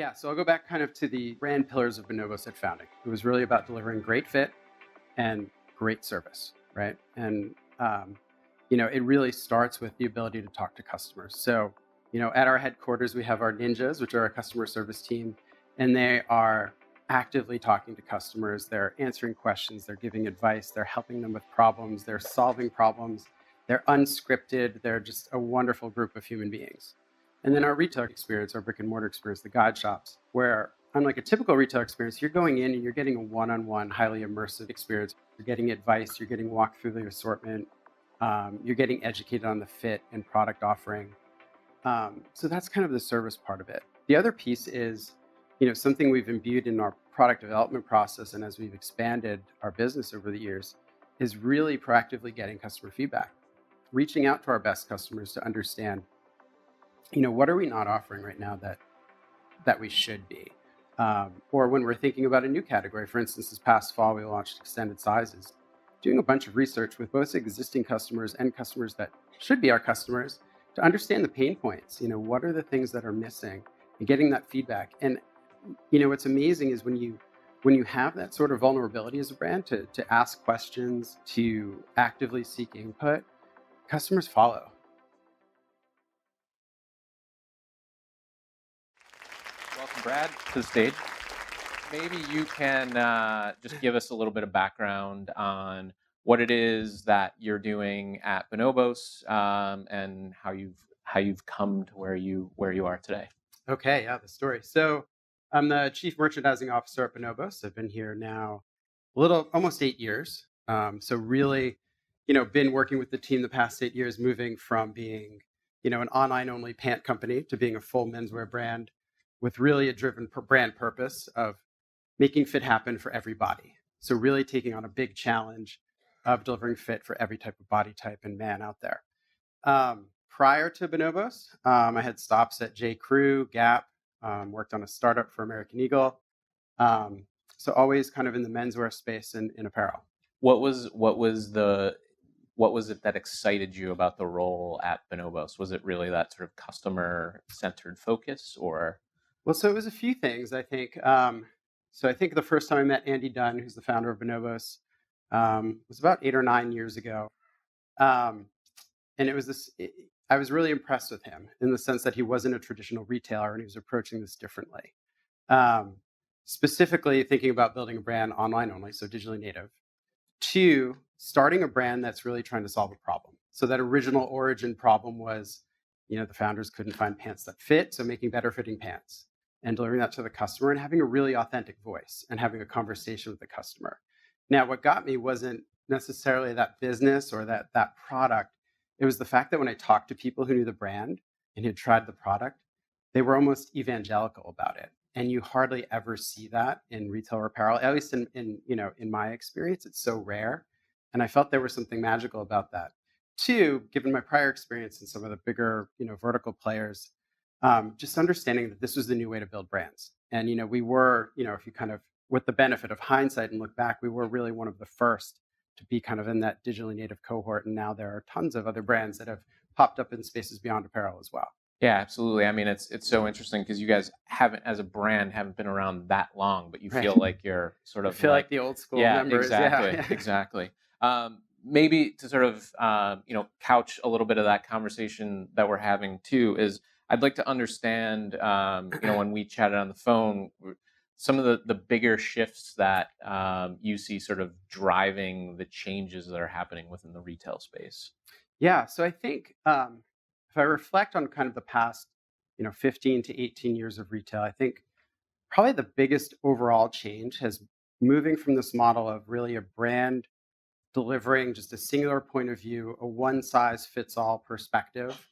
Yeah, so I'll go back kind of to the brand pillars of Bonobos at founding. It was really about delivering great fit and great service, right? And it really starts with the ability to talk to customers. So, at our headquarters, we have our ninjas, which are our customer service team, and they are actively talking to customers. They're answering questions, they're giving advice, they're helping them with problems, they're solving problems. They're unscripted. They're just a wonderful group of human beings. And then our retail experience, our brick and mortar experience, the guide shops, where unlike a typical retail experience, you're going in and you're getting a one-on-one, highly immersive experience. You're getting advice, you're getting walked through the assortment, you're getting educated on the fit and product offering. So that's kind of the service part of it. The other piece is, something we've imbued in our product development process, and as we've expanded our business over the years, is really proactively getting customer feedback, reaching out to our best customers to understand, what are we not offering right now that we should be, or when we're thinking about a new category. For instance, this past fall we launched extended sizes, doing a bunch of research with both existing customers and customers that should be our customers to understand the pain points. What are the things that are missing, and getting that feedback. And what's amazing is when you have that sort of vulnerability as a brand to ask questions, to actively seek input, customers follow. Welcome, Brad, to the stage. Maybe you can just give us a little bit of background on what it is that you're doing at Bonobos, and how you've come to where you are today. Okay, yeah, the story. So I'm the Chief Merchandising Officer at Bonobos. I've been here now almost 8 years. So really, been working with the team the past 8 years, moving from being, an online-only pant company to being a full menswear brand with really a driven brand purpose of making fit happen for everybody. So really taking on a big challenge of delivering fit for every type of body type and man out there. Prior to Bonobos, I had stops at J. Crew, Gap, worked on a startup for American Eagle. So always kind of in the menswear space and in apparel. What was it that excited you about the role at Bonobos? Was it really that sort of customer-centered focus, or? Well, so it was a few things, I think. So I think the first time I met Andy Dunn, who's the founder of Bonobos, was about 8 or 9 years ago. And it was I was really impressed with him in the sense that he wasn't a traditional retailer and he was approaching this differently. Specifically thinking about building a brand online only, so digitally native. 2, starting a brand that's really trying to solve a problem. So that original origin problem was, the founders couldn't find pants that fit, so making better fitting pants and delivering that to the customer and having a really authentic voice and having a conversation with the customer. Now, what got me wasn't necessarily that business or that product. It was the fact that when I talked to people who knew the brand and who tried the product, they were almost evangelical about it. And you hardly ever see that in retail or apparel, at least in my experience. It's so rare. And I felt there was something magical about that. 2, given my prior experience in some of the bigger, vertical players, just understanding that this was the new way to build brands. And, we were, if you kind of, with the benefit of hindsight and look back, we were really one of the first to be kind of in that digitally native cohort. And now there are tons of other brands that have popped up in spaces beyond apparel as well. Yeah, absolutely. I mean, it's so interesting because you guys as a brand, haven't been around that long, but you feel like you're sort of like the old school members. Exactly, Yeah. Exactly. Maybe to sort of couch a little bit of that conversation that we're having too is I'd like to understand when we chatted on the phone, some of the bigger shifts that you see sort of driving the changes that are happening within the retail space. Yeah, so I think if I reflect on kind of the past 15 to 18 years of retail, I think probably the biggest overall change has moving from this model of really a brand delivering just a singular point of view, a one-size-fits-all perspective,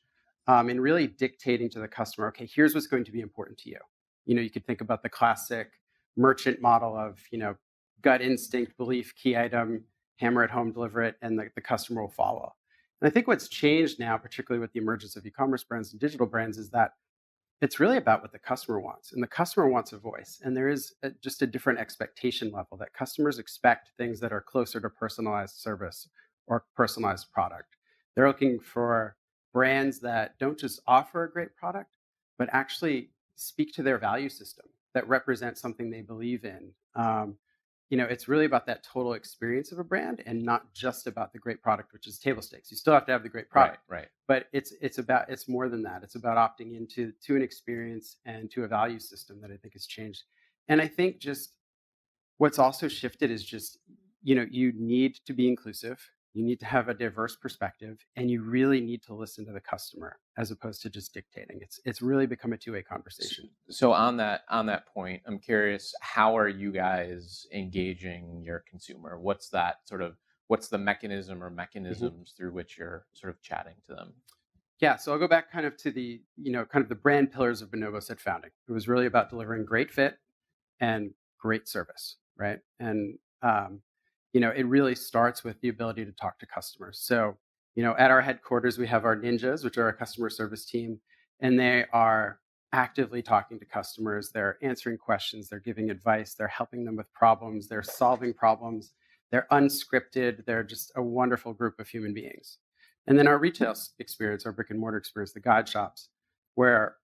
and really dictating to the customer, okay, here's what's going to be important to you. You could think about the classic merchant model of, gut instinct, belief, key item, hammer it home, deliver it, and the customer will follow. And I think what's changed now, particularly with the emergence of e-commerce brands and digital brands, is that it's really about what the customer wants. And the customer wants a voice. And there is just a different expectation level that customers expect things that are closer to personalized service or personalized product. They're looking for brands that don't just offer a great product, but actually speak to their value system, that represent something they believe in. It's really about that total experience of a brand and not just about the great product, which is table stakes. You still have to have the great Right, product, right. but it's more than that. It's about opting into an experience and to a value system that I think has changed. And I think just what's also shifted is just, you need to be inclusive. You need to have a diverse perspective, and you really need to listen to the customer as opposed to just dictating. It's really become a two-way conversation. So on that point, I'm curious, how are you guys engaging your consumer? What's the mechanism or Mhm. mechanisms through which you're sort of chatting to them? Yeah, so I'll go back kind of to the, kind of the brand pillars of Bonobos at founding. It was really about delivering great fit and great service, right? And it really starts with the ability to talk to customers. So, at our headquarters, we have our ninjas, which are our customer service team, and they are actively talking to customers. They're answering questions, they're giving advice, they're helping them with problems, they're solving problems. They're unscripted. They're just a wonderful group of human beings. And then our retail experience, our brick and mortar experience, the guide shops, where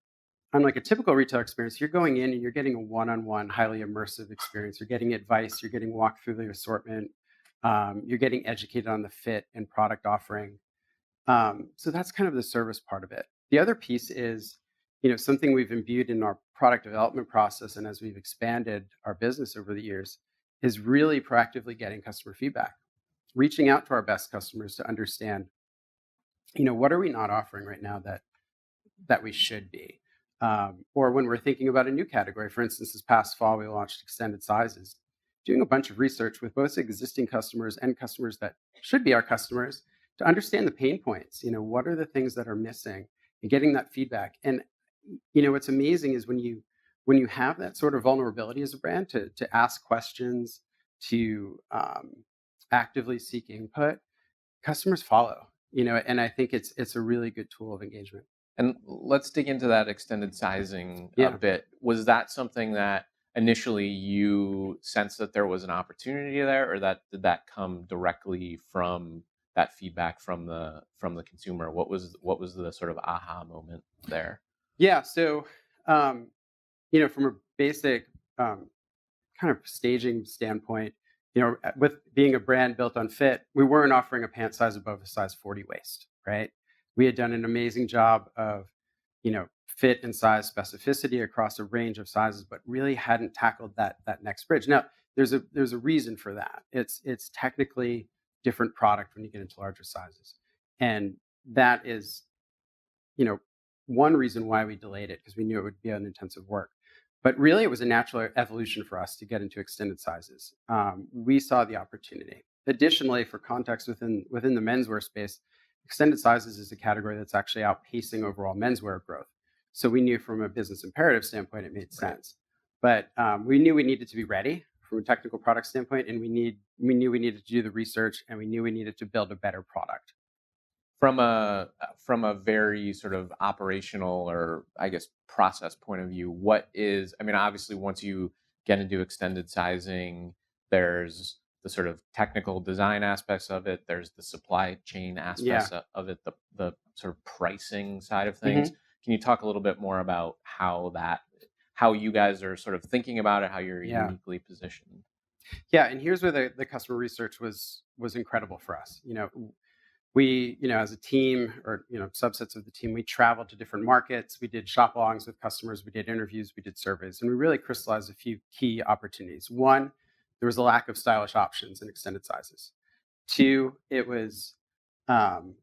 unlike a typical retail experience, you're going in and you're getting a one-on-one, highly immersive experience. You're getting advice. You're getting walked through the assortment. You're getting educated on the fit and product offering. So that's kind of the service part of it. The other piece is, something we've imbued in our product development process, and as we've expanded our business over the years, is really proactively getting customer feedback, reaching out to our best customers to understand, what are we not offering right now that we should be. Or when we're thinking about a new category, for instance, this past fall, we launched extended sizes, doing a bunch of research with both existing customers and customers that should be our customers to understand the pain points. What are the things that are missing, and getting that feedback. And, what's amazing is when you have that sort of vulnerability as a brand to ask questions, to actively seek input, customers follow, and I think it's a really good tool of engagement. And let's dig into that extended sizing a Yeah. bit. Was that something that initially you sensed that there was an opportunity there, or that did that come directly from that feedback from the consumer? What was the sort of aha moment there? Yeah. So, from a basic kind of staging standpoint, with being a brand built on fit, we weren't offering a pant size above a size 40 waist, right? We had done an amazing job of, fit and size specificity across a range of sizes, but really hadn't tackled that next bridge. Now, there's a reason for that. It's technically different product when you get into larger sizes, and that is, you know, one reason why we delayed it, because we knew it would be an intensive work. But really, it was a natural evolution for us to get into extended sizes. We saw the opportunity. Additionally, for context within the menswear space, extended sizes is a category that's actually outpacing overall menswear growth. So we knew from a business imperative standpoint, it made Right. sense. But we knew we needed to be ready from a technical product standpoint, and we knew we needed to do the research, and we knew we needed to build a better product. From a very sort of operational, or I guess process point of view, I mean, obviously once you get into extended sizing, there's the sort of technical design aspects of it, there's the supply chain Yeah. aspects of it, the sort of pricing side of things. Mhm. Can you talk a little bit more about how you guys are sort of thinking about it, how you're Yeah. uniquely positioned? Yeah. And here's where the customer research was incredible for us. We, as a team, or subsets of the team, we traveled to different markets. We did shop alongs with customers. We did interviews. We did surveys, and we really crystallized a few key opportunities. One, there was a lack of stylish options in extended sizes. Two, it was um,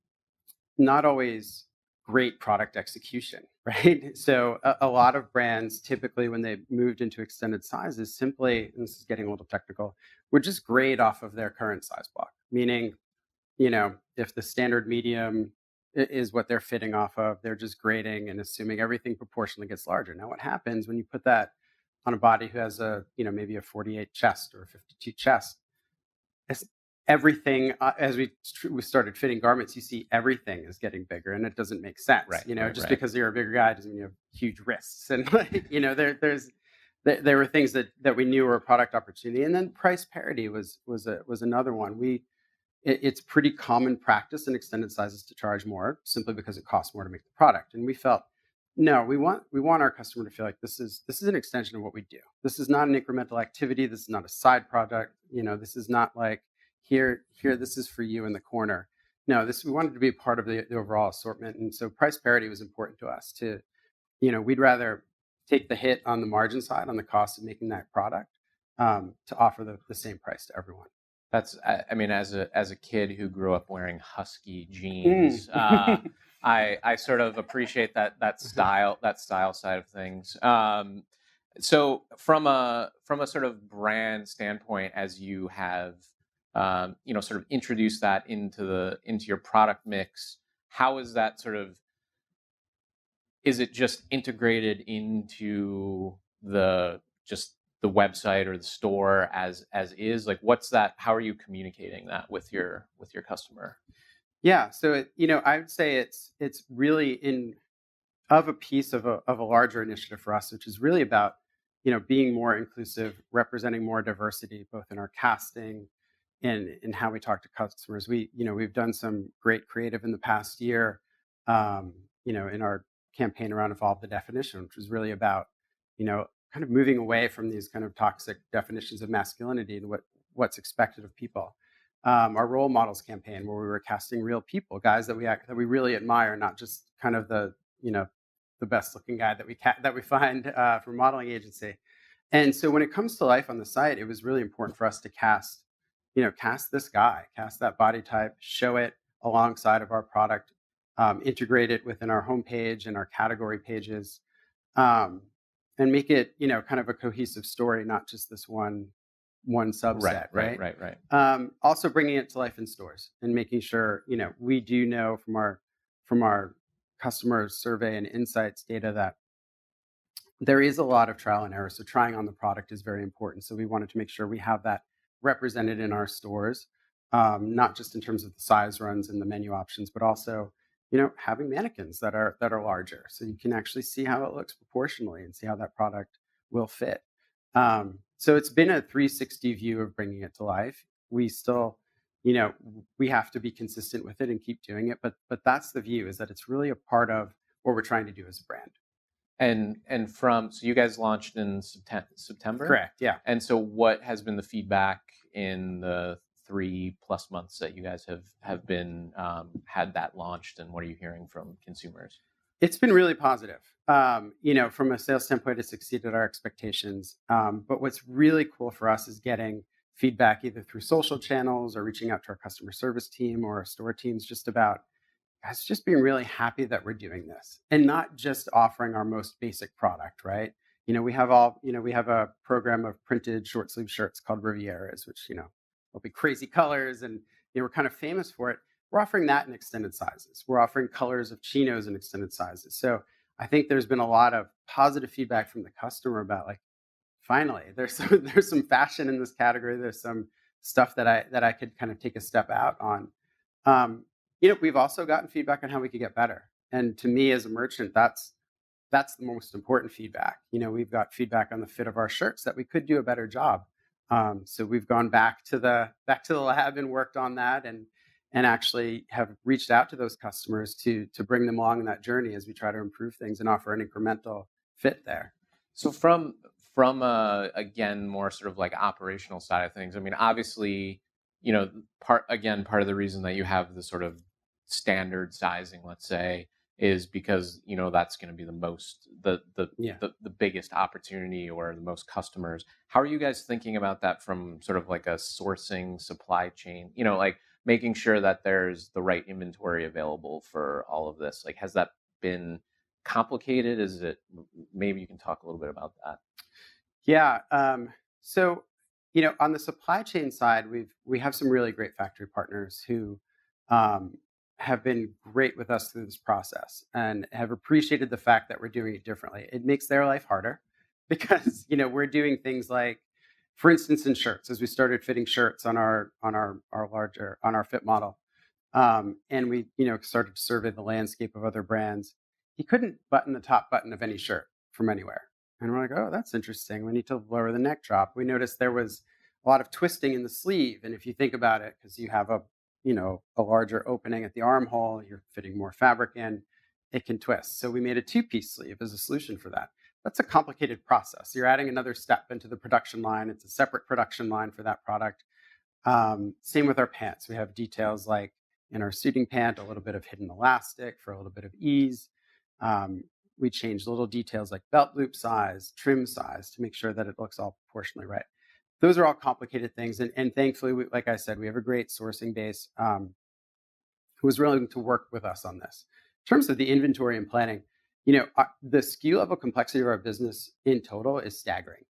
not always great product execution, right? So a lot of brands typically, when they moved into extended sizes, simply, and this is getting a little technical, would just grade off of their current size block, meaning, if the standard medium is what they're fitting off of, they're just grading and assuming everything proportionally gets larger. Now, what happens when you put that on a body who has maybe a 48 chest or a 52 chest? As everything, as we started fitting garments, you see everything is getting bigger, and it doesn't make sense. Right, right, Just right. because you're a bigger guy doesn't mean you have huge wrists. And like, there were things that we knew were a product opportunity, and then price parity was another one. It's pretty common practice in extended sizes to charge more simply because it costs more to make the product. And we felt No, we want our customer to feel like this is an extension of what we do. This is not an incremental activity. This is not a side project. This is not like here. This is for you in the corner. No, this we wanted to be a part of the overall assortment, and so price parity was important to us. We'd rather take the hit on the margin side on the cost of making that product to offer the same price to everyone. That's, I mean, as a kid who grew up wearing husky jeans, Mm. I sort of appreciate that style side of things. So from a sort of brand standpoint, as you have sort of introduced that into your product mix, how is that sort of, is it just integrated into the website or the store as is? Like, what's that? How are you communicating that with your customer? Yeah, so I would say it's really in of a piece of a larger initiative for us, which is really about being more inclusive, representing more diversity, both in our casting and in how we talk to customers. We've done some great creative in the past year, in our campaign around Evolve the Definition, which was really about kind of moving away from these kind of toxic definitions of masculinity and what's expected of people. Our role models campaign, where we were casting real people, guys that we really admire, not just kind of the best looking guy that we find from a modeling agency. And so when it comes to life on the site, it was really important for us to cast this guy, cast that body type, show it alongside of our product, integrate it within our homepage and our category pages, um, and make it kind of a cohesive story, not just this one Right, subset, right, right? right, right. Also bringing it to life in stores and making sure we do know from our customer survey and insights data that there is a lot of trial and error. So trying on the product is very important. So we wanted to make sure we have that represented in our stores, not just in terms of the size runs and the menu options, but also having mannequins that are larger, so you can actually see how it looks proportionally and see how that product will fit. So it's been a 360 view of bringing it to life. We still, we have to be consistent with it and keep doing it, but that's the view, is that it's really a part of what we're trying to do as a brand. So you guys launched in September? Correct. Yeah. And so what has been the feedback in the 3+ months that you guys have been had that launched, and what are you hearing from consumers? It's been really positive. From a sales standpoint, it's exceeded our expectations. But what's really cool for us is getting feedback either through social channels or reaching out to our customer service team or our store teams, just about guys just being really happy that we're doing this and not just offering our most basic product, right? We have a program of printed short sleeve shirts called Rivieras, which, will be crazy colors, and we're kind of famous for it. We're offering that in extended sizes. We're offering colors of chinos in extended sizes. So I think there's been a lot of positive feedback from the customer about, like, finally, there's some fashion in this category. There's some stuff that I could kind of take a step out on. We've also gotten feedback on how we could get better. And to me, as a merchant, that's the most important feedback. We've got feedback on the fit of our shirts that we could do a better job. So we've gone back to the lab and worked on that, and actually have reached out to those customers to bring them along in that journey as we try to improve things and offer an incremental fit there. So from again, more sort of like operational side of things, I mean, obviously, part of the reason that you have the sort of standard sizing, let's say, is because that's going to be the most Yeah. the biggest opportunity or the most customers. How are you guys thinking about that from sort of like a sourcing supply chain? Like making sure that there's the right inventory available for all of this. Like, has that been complicated? Is it, maybe you can talk a little bit about that? Yeah. So, on the supply chain side, we have some really great factory partners who um, have been great with us through this process and have appreciated the fact that we're doing it differently. It makes their life harder because we're doing things like, for instance, in shirts, as we started fitting shirts on our fit model, and we started to survey the landscape of other brands. He couldn't button the top button of any shirt from anywhere. And we're like, oh, that's interesting. We need to lower the neck drop. We noticed there was a lot of twisting in the sleeve. And if you think about it, because you have a larger opening at the armhole, you're fitting more fabric in. it can twist. So we made a two-piece sleeve as a solution for that. That's a complicated process. You're adding another step into the production line. It's a separate production line for that product. Same with our pants. We have details like in our suiting pant, a little bit of hidden elastic for a little bit of ease. We changed little details like belt loop size, trim size to make sure that it looks all proportionally right. Those are all complicated things. And thankfully, like I said, we have a great sourcing base who was willing to work with us on this. In terms of the inventory and planning, the SKU level complexity of our business in total is staggering.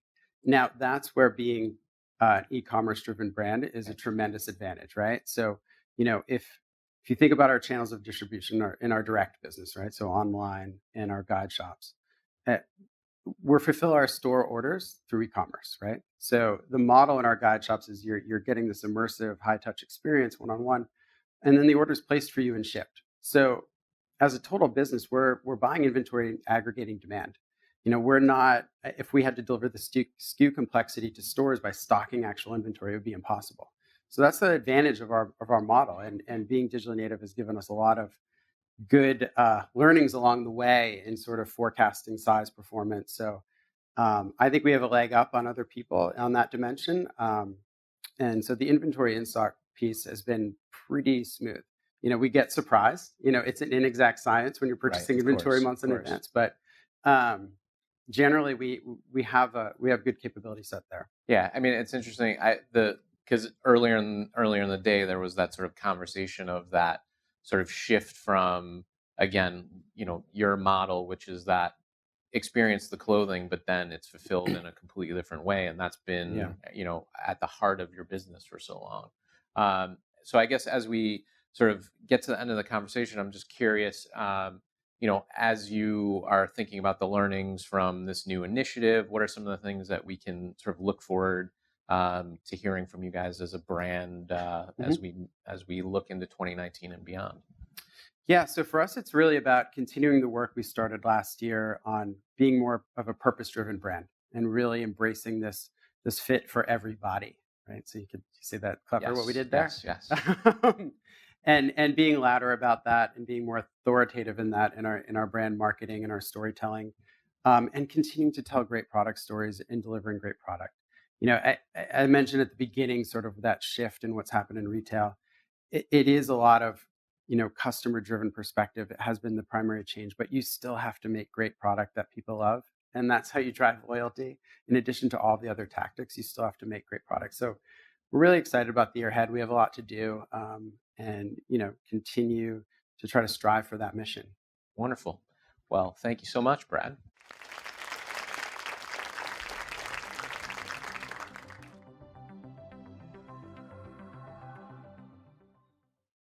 Now, that's where being an e-commerce driven brand is a tremendous advantage, right? So, if you think about our channels of distribution in our direct business, right? So online and our guide shops, uh, we're fulfill our store orders through e-commerce, right? So the model in our guide shops is you're getting this immersive, high touch experience one-on-one, and then the order is placed for you and shipped. So as a total business, we're buying inventory and aggregating demand. We're not, if we had to deliver the SKU complexity to stores by stocking actual inventory, it would be impossible. So that's the advantage of our model. And being digitally native has given us a lot of good learnings along the way in sort of forecasting size performance. So I think we have a leg up on other people on that dimension. And so the inventory in stock piece has been pretty smooth. We get surprised. It's an inexact science when you're purchasing inventory months in advance, but generally we have good capability set there. Yeah, I mean, it's interesting. Because earlier in the day there was that sort of conversation of that sort of shift from, again, your model, which is that experience the clothing, but then it's fulfilled in a completely different way, and that's been at the heart of your business for so long. So I guess as we sort of get to the end of the conversation, I'm just curious, as you are thinking about the learnings from this new initiative, what are some of the things that we can sort of look forward to hearing from you guys as a brand as we look into 2019 and beyond? Yeah, so for us, it's really about continuing the work we started last year on being more of a purpose-driven brand and really embracing this fit for everybody, right? So you could say that clever what we did there. Yes. and being louder about that and being more authoritative in that in our brand marketing and our storytelling, and continuing to tell great product stories and delivering great product. I mentioned at the beginning sort of that shift in what's happened in retail. It is a lot of customer driven perspective. It has been the primary change, but you still have to make great product that people love, and that's how you drive loyalty. In addition to all the other tactics, you still have to make great products. So we're really excited about the year ahead. We have a lot to do, and continue to try to strive for that mission. Wonderful. Well, thank you so much, Brad.